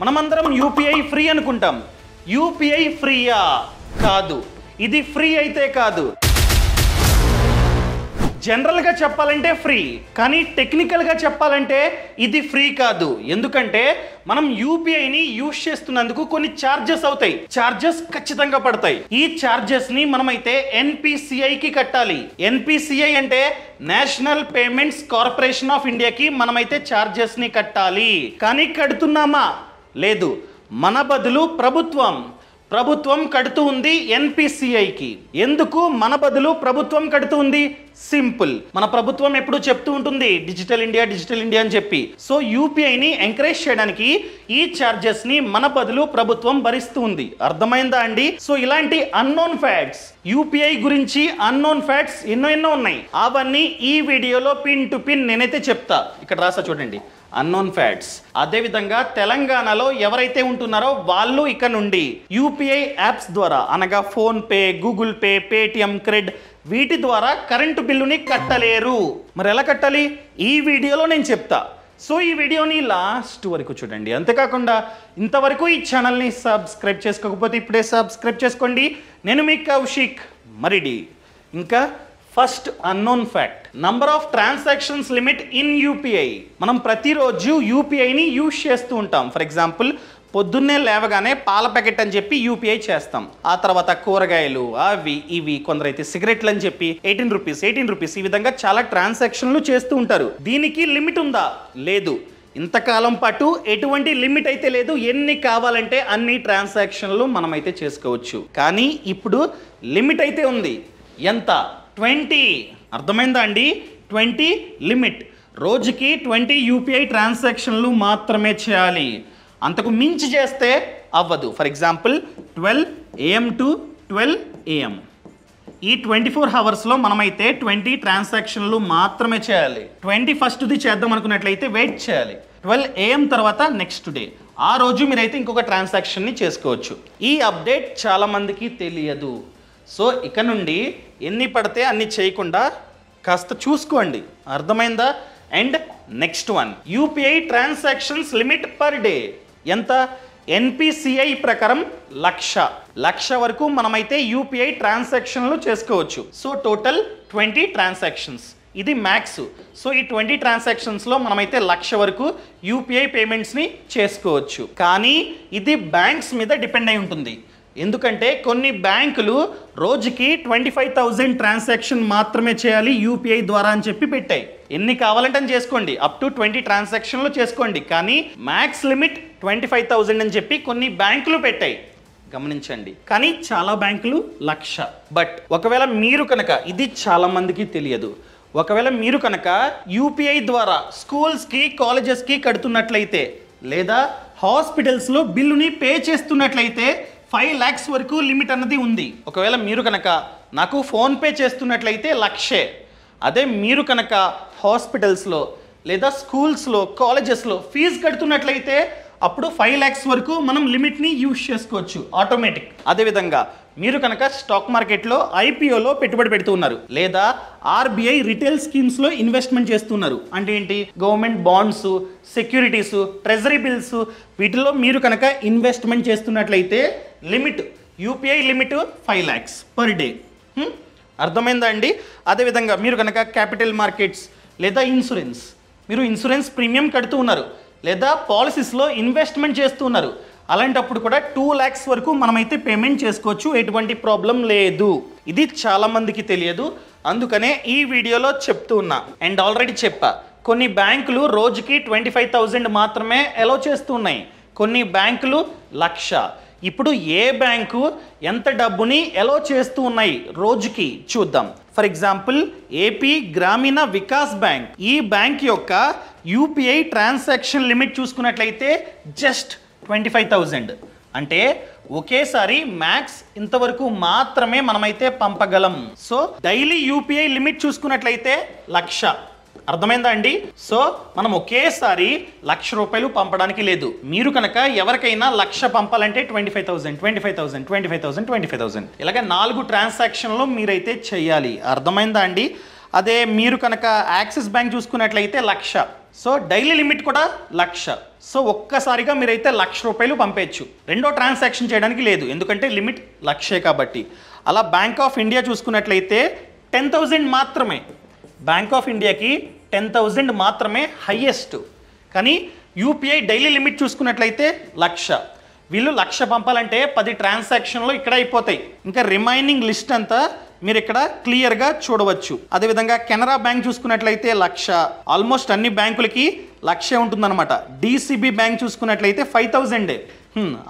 మనమందరం UPI free అనుకుంటాం. UPI ఫ్రీయా? కాదు. ఇది ఫ్రీ అయితే కాదు. జనరల్గా చెప్పాలంటే ఫ్రీ, కానీ టెక్నికల్గా చెప్పాలంటే ఇది ఫ్రీ కాదు. ఎందుకంటే మనం యూపీఐని యూజ్ చేస్తున్నందుకు కొన్ని ఛార్జెస్ అవుతాయి. ఛార్జెస్ ఖచ్చితంగా పడతాయి. ఈ ఛార్జెస్ ని మనమైతే ఎన్పిసిఐకి కట్టాలి. ఎన్పిసిఐ అంటే నేషనల్ పేమెంట్స్ కార్పొరేషన్ ఆఫ్ ఇండియాకి మనమైతే ఛార్జెస్ ని కట్టాలి. కానీ కడుతున్నామా? లేదు. మన బదులు ప్రభుత్వం కడుతూ ఉంది ఎన్పిసిఐకి. ఎందుకు మన బదులు ప్రభుత్వం కడుతూ ఉంది? సింపుల్. మన ప్రభుత్వం ఎప్పుడు చెప్తూ ఉంటుంది డిజిటల్ ఇండియా అని చెప్పి. సో యూపీఐని ఎంకరేజ్ చేయడానికి ఈ ఛార్జెస్ ని మన బదులు ప్రభుత్వం భరిస్తూ ఉంది. అర్థమైందా అండి? సో ఇలాంటి అన్నోన్ ఫ్యాక్ట్స్, యూపీఐ గురించి అన్నోన్ ఫ్యాక్ట్స్ ఎన్నో ఉన్నాయి. అవన్నీ ఈ వీడియోలో పిన్ టు పిన్ నేనైతే చెప్తా. ఇక్కడ రాసా చూడండి, అన్నోన్ ఫ్యాక్ట్స్. అదేవిధంగా తెలంగాణలో ఎవరైతే ఉంటున్నారో వాళ్ళు ఇక నుండి యూపీఐ యాప్స్ ద్వారా, అనగా phone pay, Google pay, Paytm, cred, వీటి ద్వారా కరెంటు బిల్లుని కట్టలేరు. మరి ఎలా కట్టాలి? ఈ వీడియోలో నేను చెప్తా. సో ఈ వీడియోని లాస్ట్ వరకు చూడండి. అంతేకాకుండా ఇంతవరకు ఈ ఛానల్ని సబ్స్క్రైబ్ చేసుకోకపోతే ఇప్పుడే సబ్స్క్రైబ్ చేసుకోండి. నేను మీ కౌశిక్ మరిడి. ఇంకా first unknown fact, number of transactions limit in UPI. మనం ప్రతిరోజు యూపీఐని యూజ్ చేస్తూ ఉంటాం. ఫర్ ఎగ్జాంపుల్, పొద్దున్నే లేవగానే పాల ప్యాకెట్ అని చెప్పి యూపీఐ చేస్తాం. ఆ తర్వాత కూరగాయలు, అవి ఇవి, కొందరైతే సిగరెట్లు అని చెప్పి 18 రూపీస్, ఈ విధంగా చాలా ట్రాన్సాక్షన్లు చేస్తూ ఉంటారు. దీనికి లిమిట్ ఉందా? లేదు. ఇంతకాలం పాటు ఎటువంటి లిమిట్ అయితే లేదు. ఎన్ని కావాలంటే అన్ని ట్రాన్సాక్షన్లు మనమైతే చేసుకోవచ్చు. కానీ ఇప్పుడు లిమిట్ అయితే ఉంది. ఎంత? 20. అర్థమైందా అండి? 20 లిమిట్. రోజుకి 20 యూపీఐ ట్రాన్సాక్షన్లు మాత్రమే చేయాలి. అంతకు మించి చేస్తే అవ్వదు. For example 12 AM to 12 AM, ఈ 24 అవర్స్లో మనమైతే 20 ట్రాన్సాక్షన్లు మాత్రమే చేయాలి. 21ది చేద్దాం అనుకున్నట్లయితే వెయిట్ చేయాలి. 12 AM తర్వాత నెక్స్ట్ డే, ఆ రోజు మీరైతే ఇంకొక ట్రాన్సాక్షన్ని చేసుకోవచ్చు. ఈ అప్డేట్ చాలామందికి తెలియదు. సో ఇక నుండి ఎన్ని పడితే అన్ని చేయకుండా కాస్త చూసుకోండి. అర్థమైందా? And next one, UPI transactions limit per day ఎంత? ఎన్పిసిఐ ప్రకారం 1,00,000 వరకు మనమైతే యూపీఐ ట్రాన్సాక్షన్లు చేసుకోవచ్చు. సో టోటల్ 20 ట్రాన్సాక్షన్స్, ఇది మ్యాక్స్. సో ఈ 20 ట్రాన్సాక్షన్స్లో మనమైతే 1,00,000 వరకు యూపీఐ పేమెంట్స్ని చేసుకోవచ్చు. కానీ ఇది బ్యాంక్స్ మీద డిపెండ్ అయి ఉంటుంది. ఎందుకంటే కొన్ని బ్యాంకులు రోజుకి 25,000 ట్రాన్సాక్షన్ మాత్రమే చేయాలి యూపీఐ ద్వారా అని చెప్పి పెట్టాయి. ఎన్ని కావాలంటే అని చేసుకోండి, అప్ టు 20 ట్రాన్సాక్షన్లు చేసుకోండి. కానీ మ్యాక్స్ లిమిట్ 25,000 అని చెప్పి కొన్ని బ్యాంకులు పెట్టాయి. గమనించండి. కానీ చాలా బ్యాంకులు 1,00,000. బట్ ఒకవేళ మీరు కనుక, ఇది చాలా మందికి తెలియదు, ఒకవేళ మీరు కనుక యూపీఐ ద్వారా స్కూల్స్కి, కాలేజెస్కి కడుతున్నట్లయితే, లేదా హాస్పిటల్స్లో బిల్లుని పే చేస్తున్నట్లయితే 5 lakhs వరకు లిమిట్ అన్నది ఉంది. ఒకవేళ మీరు కనుక నాకు ఫోన్పే చేస్తున్నట్లయితే 1,00,000. అదే మీరు కనుక హాస్పిటల్స్లో లేదా స్కూల్స్లో, కాలేజెస్లో ఫీజు కడుతున్నట్లయితే అప్పుడు 5 lakhs వరకు మనం లిమిట్ని యూజ్ చేసుకోవచ్చు ఆటోమేటిక్. అదేవిధంగా మీరు కనుక స్టాక్ మార్కెట్లో ఐపీఓలో పెట్టుబడి పెడుతూ ఉన్నారు, లేదా ఆర్బీఐ రిటైల్ స్కీమ్స్లో ఇన్వెస్ట్మెంట్ చేస్తున్నారు, అంటే ఏంటి, government bonds, securities, treasury bills, వీటిలో మీరు కనుక ఇన్వెస్ట్మెంట్ చేస్తున్నట్లయితే limit, UPI limit 5 lakhs per day. అర్థమైందా అండి? అదేవిధంగా మీరు కనుక క్యాపిటల్ మార్కెట్స్ లేదా ఇన్సూరెన్స్, మీరు ఇన్సూరెన్స్ ప్రీమియం కడుతూ ఉన్నారు, లేదా పాలసీస్లో ఇన్వెస్ట్మెంట్ చేస్తున్నారు, అలాంటప్పుడు కూడా 2 lakhs వరకు మనమైతే పేమెంట్ చేసుకోవచ్చు. ఎటువంటి ప్రాబ్లం లేదు. ఇది చాలా మందికి తెలియదు, అందుకనే ఈ వీడియోలో చెప్తూ ఉన్నా. అండ్ ఆల్రెడీ చెప్పా, కొన్ని బ్యాంకులు రోజుకి 25,000 మాత్రమే అలౌ చేస్తున్నాయి, కొన్ని బ్యాంకులు 1,00,000. ఇప్పుడు ఏ బ్యాంకు ఎంత డబ్బుని అలౌ చేస్తూ ఉన్నాయి రోజుకి చూద్దాం. ఫర్ ఎగ్జాంపుల్ ఏపీ గ్రామీణ వికాస్ బ్యాంక్, ఈ బ్యాంక్ యొక్క యూపీఐ ట్రాన్సాక్షన్ లిమిట్ చూసుకున్నట్లయితే జస్ట్ 25,000. అంటే ఒకేసారి మ్యాక్స్ ఇంతవరకు మాత్రమే మనమైతే పంపగలం. సో డైలీ యూపీఐ లిమిట్ చూసుకున్నట్లయితే 1,00,000. అర్థమైందా అండి? సో మనం ఒకేసారి 1,00,000 రూపాయలు పంపడానికి లేదు. మీరు కనుక ఎవరికైనా 1,00,000 పంపాలంటే 25,000 ఇలాగ 4 ట్రాన్సాక్షన్లు మీరైతే చేయాలి. అర్థమైందా అండి? అదే మీరు కనుక యాక్సిస్ బ్యాంక్ చూసుకున్నట్లయితే 1,00,000. సో డైలీ లిమిట్ కూడా 1,00,000. సో ఒక్కసారిగా మీరైతే ₹1,00,000 పంపేయచ్చు. రెండో ట్రాన్సాక్షన్ చేయడానికి లేదు, ఎందుకంటే లిమిట్ 1,00,000 కాబట్టి. అలా బ్యాంక్ ఆఫ్ ఇండియా చూసుకున్నట్లయితే 10,000 మాత్రమే. బ్యాంక్ ఆఫ్ ఇండియాకి 10,000 మాత్రమే హైయెస్ట్. కానీ యూపీఐ డైలీ లిమిట్ చూసుకున్నట్లయితే 1,00,000. వీళ్ళు 1,00,000 పంపాలంటే 10 ట్రాన్సాక్షన్లు ఇక్కడ అయిపోతాయి. ఇంకా రిమైనింగ్ లిస్ట్ అంతా మీరు ఇక్కడ క్లియర్గా చూడవచ్చు. అదేవిధంగా కెనరా బ్యాంక్ చూసుకున్నట్లయితే 1,00,000. ఆల్మోస్ట్ అన్ని బ్యాంకులకి 1,00,000 ఉంటుందన్నమాట. డీసీబీ బ్యాంక్ చూసుకున్నట్లయితే 5,000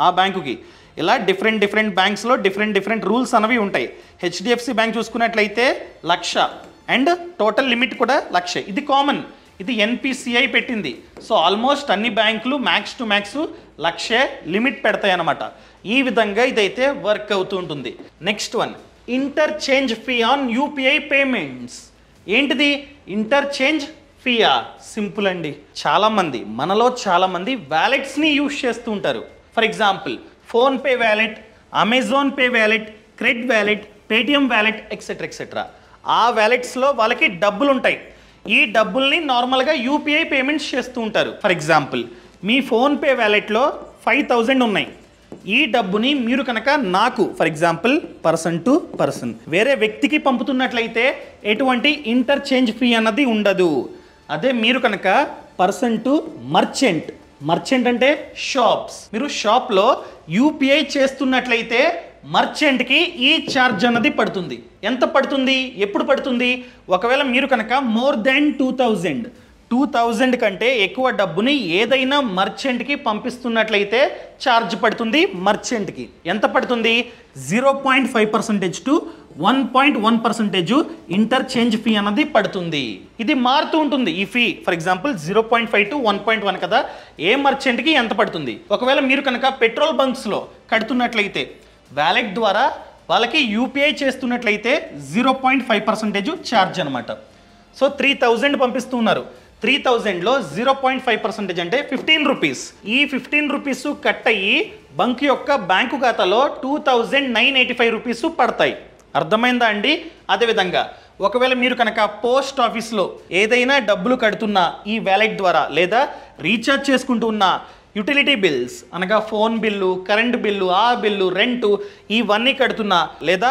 ఆ బ్యాంకుకి. ఇలా డిఫరెంట్ బ్యాంక్స్లో డిఫరెంట్ రూల్స్ అనేవి ఉంటాయి. హెచ్డిఎఫ్సి బ్యాంక్ చూసుకున్నట్లయితే 1,00,000 అండ్ టోటల్ లిమిట్ కూడా 1,00,000. ఇది కామన్, ఇది ఎన్పిసిఐ పెట్టింది. సో ఆల్మోస్ట్ అన్ని బ్యాంకులు మ్యాక్స్ టు మ్యాక్స్ 1,00,000 లిమిట్ పెడతాయి అన్నమాట. ఈ విధంగా ఇదైతే వర్క్ అవుతూ ఉంటుంది. Next one, interchange fee on UPI payments. ఏంటిది ఇంటర్చేంజ్ ఫీయా? సింపుల్ అండి. మనలో చాలామంది వ్యాలెట్స్ని యూజ్ చేస్తూ ఉంటారు. For example PhonePe wallet, Amazon Pay wallet, credit wallet, Paytm wallet etcetera. ఆ వ్యాలెట్స్లో వాళ్ళకి డబ్బులు ఉంటాయి. ఈ డబ్బుల్ని నార్మల్గా యూపీఐ పేమెంట్స్ చేస్తూ ఉంటారు. ఫర్ ఎగ్జాంపుల్ మీ ఫోన్పే వ్యాలెట్లో 5,000 ఉన్నాయి. ఈ డబ్బుని మీరు కనుక నాకు for example person to person వేరే వ్యక్తికి పంపుతున్నట్లయితే ఎటువంటి ఇంటర్చేంజ్ ఫీ అన్నది ఉండదు. అదే మీరు కనుక పర్సన్ టు మర్చెంట్ అంటే షాప్స్, మీరు షాప్లో యూపీఐ చేస్తున్నట్లయితే మర్చెంట్కి ఈ ఛార్జ్ అన్నది పడుతుంది. ఎంత పడుతుంది, ఎప్పుడు పడుతుంది? ఒకవేళ మీరు కనుక మోర్ దెన్ 2,000 కంటే ఎక్కువ డబ్బుని ఏదైనా మర్చెంట్కి పంపిస్తున్నట్లయితే ఛార్జ్ పడుతుంది. మర్చెంట్కి ఎంత పడుతుంది? 0.5% టు 1.1% ఇంటర్చేంజ్ ఫీ అన్నది పడుతుంది. ఇది మారుతూ ఉంటుంది ఈ ఫీ. ఫర్ ఎగ్జాంపుల్ 0.5 టు 1.1 కదా, ఏ మర్చెంట్కి ఎంత పడుతుంది. ఒకవేళ మీరు కనుక పెట్రోల్ బంక్స్లో కడుతున్నట్లయితే వ్యాలెట్ ద్వారా వాళ్ళకి యూపీఐ చేస్తున్నట్లయితే 0.5% ఛార్జ్ అనమాట. సో 3,000 పంపిస్తున్నారు. 3,000లో 0.5% అంటే 15 రూపీస్. ఈ 15 రూపీస్ కట్ అయ్యి బంక్ యొక్క బ్యాంకు ఖాతాలో 2,985 రూపీస్ పడతాయి. అర్థమైందా అండి? అదేవిధంగా ఒకవేళ మీరు కనుక పోస్ట్ ఆఫీస్లో ఏదైనా డబ్బులు కడుతున్నా ఈ వ్యాలెట్ ద్వారా, లేదా రీఛార్జ్ చేసుకుంటూ ఉన్న యుటిలిటీ బిల్స్ అనగా ఫోన్ బిల్లు, కరెంట్ బిల్లు, ఆ బిల్లు, రెంటు ఇవన్నీ కడుతున్నా, లేదా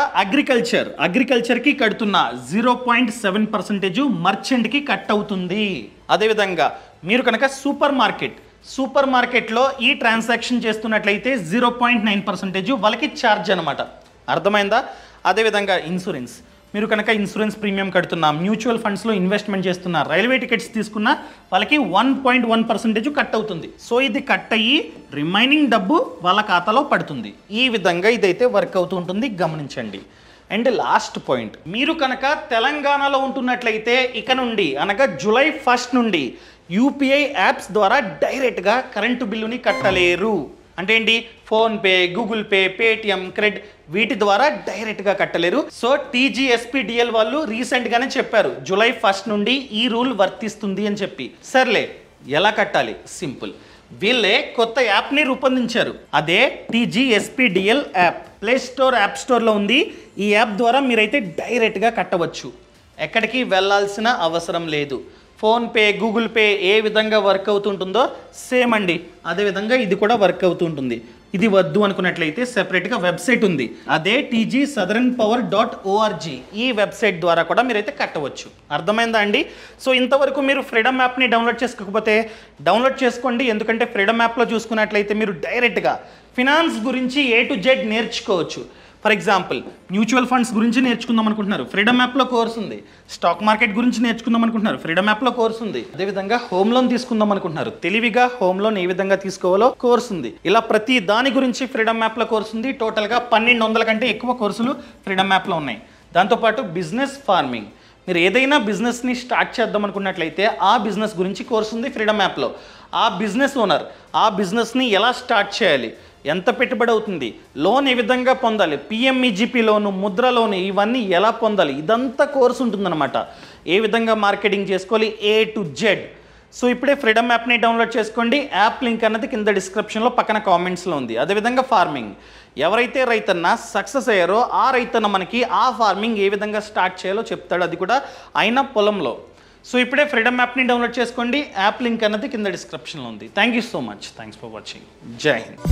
అగ్రికల్చర్కి కడుతున్నా 0.7% మర్చెంట్కి కట్ అవుతుంది. అదేవిధంగా మీరు కనుక సూపర్ మార్కెట్లో ఈ ట్రాన్సాక్షన్ చేస్తున్నట్లయితే 0.9% వాళ్ళకి ఛార్జ్ అనమాట. అర్థమైందా? అదేవిధంగా మీరు కనుక ఇన్సూరెన్స్ ప్రీమియం కడుతున్నా, మ్యూచువల్ ఫండ్స్లో ఇన్వెస్ట్మెంట్ చేస్తున్నా, రైల్వే టికెట్స్ తీసుకున్నా వాళ్ళకి 1.1% కట్ అవుతుంది. సో ఇది కట్ అయ్యి రిమైనింగ్ డబ్బు వాళ్ళ ఖాతాలో పడుతుంది. ఈ విధంగా ఇదైతే వర్క్ అవుతూ ఉంటుంది, గమనించండి. అండ్ లాస్ట్ పాయింట్, మీరు కనుక తెలంగాణలో ఉంటున్నట్లయితే ఇక నుండి అనగా జూలై 1 నుండి యూపీఐ యాప్స్ ద్వారా డైరెక్ట్గా కరెంటు బిల్లుని కట్టలేరు. అంటే ఏంటి? PhonePe, Google pay, Paytm, credit వీటి ద్వారా డైరెక్ట్గా కట్టలేరు. సో టీజీఎస్పీడిఎల్ వాళ్ళు రీసెంట్గానే చెప్పారు జూలై 1 నుండి ఈ రూల్ వర్తిస్తుంది అని చెప్పి. సర్లే, ఎలా కట్టాలి? సింపుల్. వీళ్ళే కొత్త యాప్ని రూపొందించారు. అదే టీజీఎస్పీడిఎల్ యాప్. ప్లే స్టోర్, యాప్ స్టోర్లో ఉంది. ఈ యాప్ ద్వారా మీరైతే డైరెక్ట్గా కట్టవచ్చు. ఎక్కడికి వెళ్ళాల్సిన అవసరం లేదు. ఫోన్పే, గూగుల్ పే ఏ విధంగా వర్క్ అవుతుంటుందో సేమ్ అండి, అదేవిధంగా ఇది కూడా వర్క్ అవుతుంటుంది. ఇది వద్దు అనుకున్నట్లయితే సెపరేట్గా వెబ్సైట్ ఉంది. అదే tgsouthernpower.org. ఈ వెబ్సైట్ ద్వారా కూడా మీరైతే కట్టవచ్చు. అర్థమైందా అండి? సో ఇంతవరకు మీరు ఫ్రీడమ్ యాప్ని డౌన్లోడ్ చేసుకోకపోతే డౌన్లోడ్ చేసుకోండి. ఎందుకంటే ఫ్రీడమ్ యాప్లో చూసుకున్నట్లయితే మీరు డైరెక్ట్గా ఫినాన్స్ గురించి A to Z నేర్చుకోవచ్చు. ఫర్ ఎగ్జాంపుల్ మ్యూచువల్ ఫండ్స్ గురించి నేర్చుకుందాం అనుకుంటున్నారు, ఫ్రీడమ్ యాప్లో కోర్స్ ఉంది. స్టాక్ మార్కెట్ గురించి నేర్చుకుందాం అనుకుంటున్నారు, ఫ్రీడమ్ యాప్లో కోర్స్ ఉంది. అదేవిధంగా హోమ్ లోన్ తీసుకుందాం అనుకుంటున్నారు, తెలివిగా హోమ్ లోన్ ఏ విధంగా తీసుకోవాలో కోర్స్ ఉంది. ఇలా ప్రతి దాని గురించి ఫ్రీడమ్ యాప్లో కోర్స్ ఉంది. టోటల్గా 1,200 కంటే ఎక్కువ కోర్సులు ఫ్రీడమ్ యాప్లో ఉన్నాయి. దాంతోపాటు బిజినెస్ ఫార్మింగ్, మీరు ఏదైనా బిజినెస్ని స్టార్ట్ చేద్దాం అనుకున్నట్లయితే ఆ బిజినెస్ గురించి కోర్స్ ఉంది ఫ్రీడమ్ యాప్లో. ఆ బిజినెస్ ఓనర్ ఆ బిజినెస్ని ఎలా స్టార్ట్ చేయాలి, ఎంత పెట్టుబడి అవుతుంది, లోన్ ఏ విధంగా పొందాలి, పిఎంఈజీపీ లోను, ముద్ర లోను ఇవన్నీ ఎలా పొందాలి, ఇదంతా కోర్సు ఉంటుందన్నమాట. ఏ విధంగా మార్కెటింగ్ చేసుకోవాలి A to Z. సో ఇప్పుడే ఫ్రీడమ్ యాప్ని డౌన్లోడ్ చేసుకోండి. యాప్ లింక్ అన్నది కింద డిస్క్రిప్షన్లో పక్కన కామెంట్స్లో ఉంది. అదేవిధంగా ఫార్మింగ్, ఎవరైతే రైతన్న సక్సెస్ అయ్యారో ఆ రైతన్న మనకి ఆ ఫార్మింగ్ ఏ విధంగా స్టార్ట్ చేయాలో చెప్తాడు, అది కూడా ఆయన పొలంలో. సో ఇప్పుడే ఫ్రీడమ్ యాప్ని డౌన్లోడ్ చేసుకోండి. యాప్ లింక్ అన్నది కింద డిస్క్రిప్షన్లో ఉంది. Thank you so much. Thanks for watching. జై హింద్.